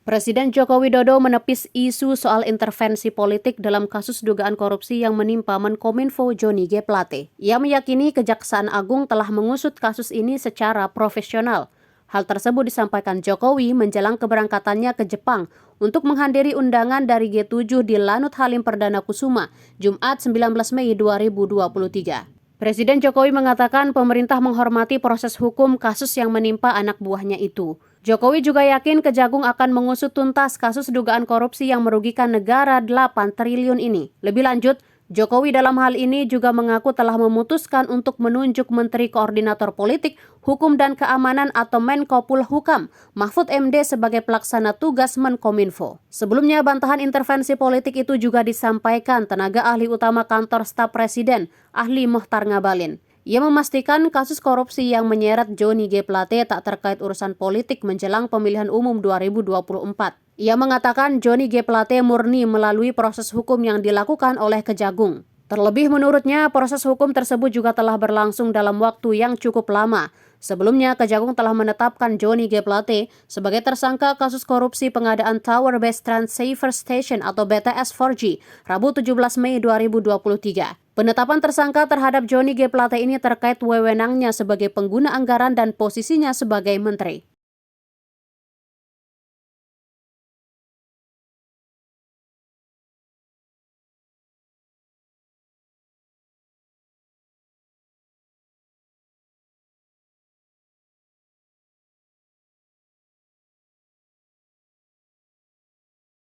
Presiden Joko Widodo menepis isu soal intervensi politik dalam kasus dugaan korupsi yang menimpa Menkominfo Johnny G. Plate. Ia meyakini Kejaksaan Agung telah mengusut kasus ini secara profesional. Hal tersebut disampaikan Jokowi menjelang keberangkatannya ke Jepang untuk menghadiri undangan dari G7 di Lanut Halim Perdana Kusuma, Jumat 19 Mei 2023. Presiden Jokowi mengatakan pemerintah menghormati proses hukum kasus yang menimpa anak buahnya itu. Jokowi juga yakin Kejagung akan mengusut tuntas kasus dugaan korupsi yang merugikan negara 8 triliun ini. Lebih lanjut, Jokowi dalam hal ini juga mengaku telah memutuskan untuk menunjuk Menteri Koordinator Politik, Hukum dan Keamanan atau Menko Polhukam, Mahfud MD sebagai pelaksana tugas Menkominfo. Sebelumnya, bantahan intervensi politik itu juga disampaikan tenaga ahli utama kantor staf Presiden, Ahli Mohtar Ngabalin. Ia memastikan kasus korupsi yang menyeret Johnny G. Plate tak terkait urusan politik menjelang pemilihan umum 2024. Ia mengatakan Johnny G. Plate murni melalui proses hukum yang dilakukan oleh Kejagung. Terlebih menurutnya, proses hukum tersebut juga telah berlangsung dalam waktu yang cukup lama. Sebelumnya, Kejagung telah menetapkan Johnny G. Plate sebagai tersangka kasus korupsi pengadaan Tower Base Transceiver Station atau BTS 4G, Rabu 17 Mei 2023. Penetapan tersangka terhadap Johnny G. Plate ini terkait wewenangnya sebagai pengguna anggaran dan posisinya sebagai menteri.